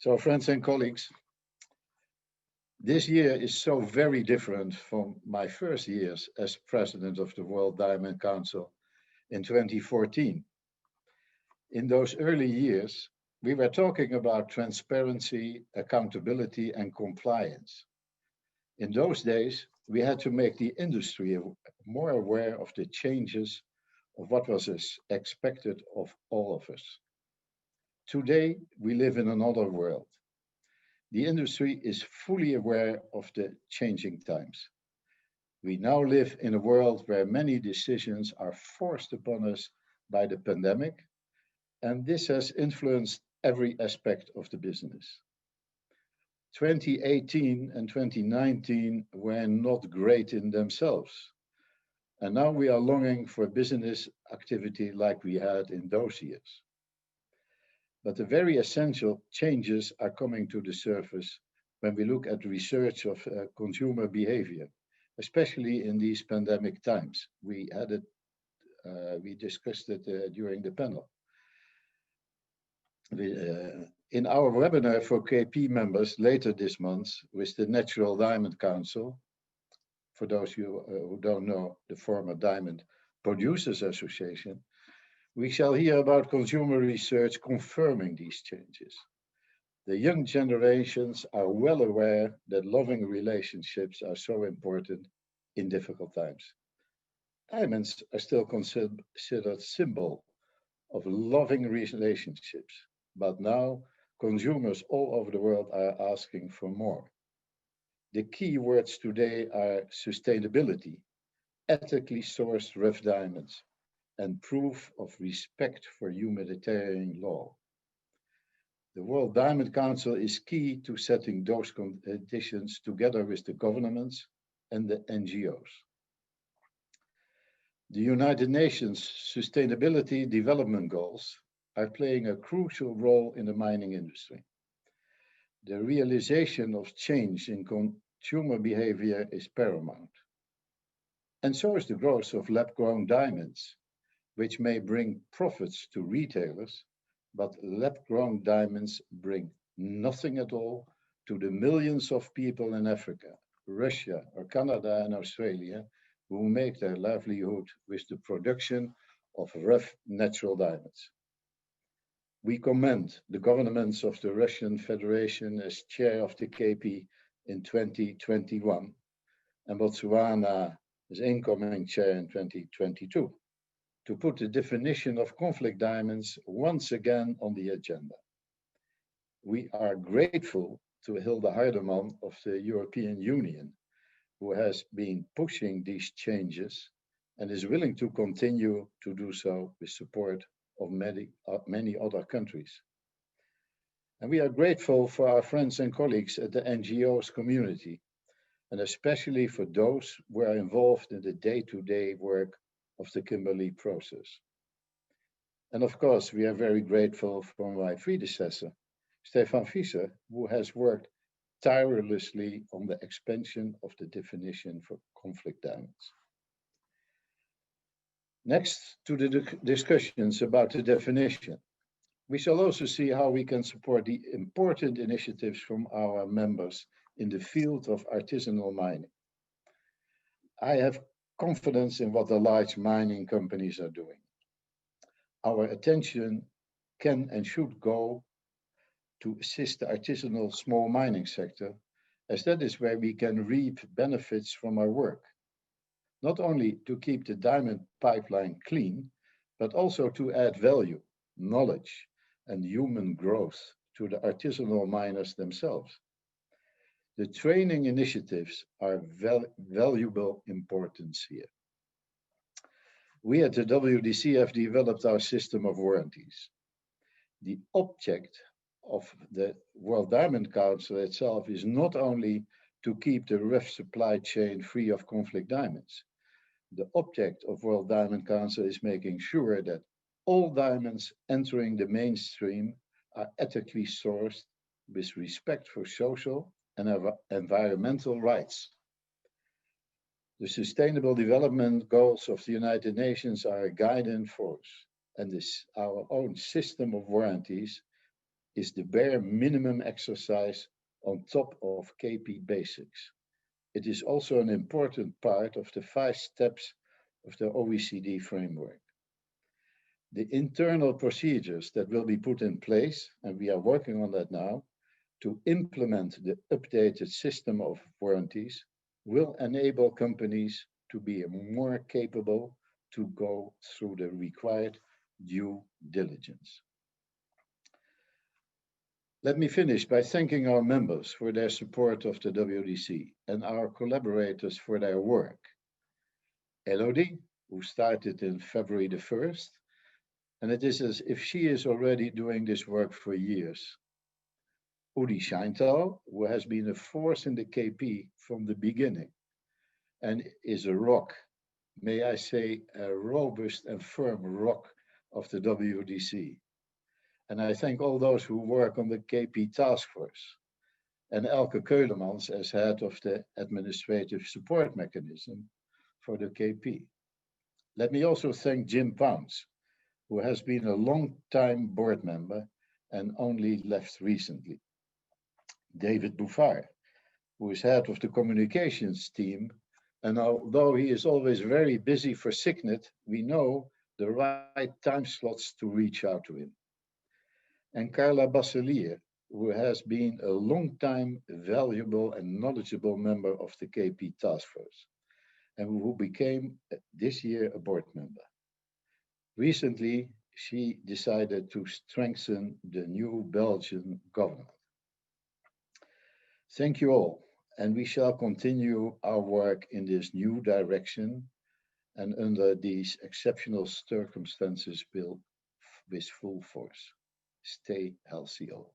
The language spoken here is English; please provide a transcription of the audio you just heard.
So, friends and colleagues, this year is so very different from my first years as president of the World Diamond Council in 2014. In those early years, we were talking about transparency, accountability, and compliance. In those days, we had to make the industry more aware of the changes of what was expected of all of us. Today, we live in another world. The industry is fully aware of the changing times. We now live in a world where many decisions are forced upon us by the pandemic, and this has influenced every aspect of the business. 2018 and 2019 were not great in themselves, and now we are longing for business activity like we had in those years. But the very essential changes are coming to the surface when we look at research of consumer behavior, especially in these pandemic times. We discussed it during the panel. In our webinar for KP members later this month with the Natural Diamond Council, for those who don't know, the former Diamond Producers Association, we shall hear about consumer research confirming these changes. The young generations are well aware that loving relationships are so important in difficult times. Diamonds are still considered symbol of loving relationships, but now consumers all over the world are asking for more. The key words today are sustainability, ethically sourced rough diamonds, and proof of respect for humanitarian law. The World Diamond Council is key to setting those conditions together with the governments and the NGOs. The United Nations Sustainability Development Goals are playing a crucial role in the mining industry. The realization of change in consumer behavior is paramount. And so is the growth of lab-grown diamonds, which may bring profits to retailers, but lab-grown diamonds bring nothing at all to the millions of people in Africa, Russia, or Canada and Australia who make their livelihood with the production of rough natural diamonds. We commend the governments of the Russian Federation as chair of the KP in 2021 and Botswana as incoming chair in 2022 to put the definition of conflict diamonds once again on the agenda. We are grateful to Hilde Hardeman of the European Union, who has been pushing these changes and is willing to continue to do so with support of many other countries. And we are grateful for our friends and colleagues at the NGOs community, and especially for those who are involved in the day-to-day work of the Kimberley Process. And of course, we are very grateful for my predecessor, Stefan Fischer, who has worked tirelessly on the expansion of the definition for conflict diamonds. Next to the discussions about the definition, we shall also see how we can support the important initiatives from our members in the field of artisanal mining. I have confidence in what the large mining companies are doing. Our attention can and should go to assist the artisanal small mining sector, as that is where we can reap benefits from our work. Not only to keep the diamond pipeline clean, but also to add value, knowledge, and human growth to the artisanal miners themselves. The training initiatives are valuable importance here. We at the WDC have developed our system of warranties. The object of the World Diamond Council itself is not only to keep the rough supply chain free of conflict diamonds. The object of World Diamond Council is making sure that all diamonds entering the mainstream are ethically sourced with respect for social and environmental rights. The Sustainable Development Goals of the United Nations are a guiding force, and our own system of warranties is the bare minimum exercise on top of KP basics. It is also an important part of the 5 steps of the OECD framework. The internal procedures that will be put in place, and we are working on that now, to implement the updated system of warranties will enable companies to be more capable to go through the required due diligence. Let me finish by thanking our members for their support of the WDC and our collaborators for their work. Elodie, who started in February the 1st, and it is as if she is already doing this work for years. Udi Scheintal, who has been a force in the KP from the beginning and is a rock, may I say, a robust and firm rock of the WDC. And I thank all those who work on the KP task force, and Elke Keulemans as head of the administrative support mechanism for the KP. Let me also thank Jim Pounds, who has been a long-time board member and only left recently. David Bouffard, who is head of the communications team, and although he is always very busy for Signet, we know the right time slots to reach out to him. And Carla Basselier, who has been a long-time valuable and knowledgeable member of the KP task force, and who became this year a board member. Recently, she decided to strengthen the new Belgian government. Thank you all, and we shall continue our work in this new direction and under these exceptional circumstances with full force. Stay healthy all.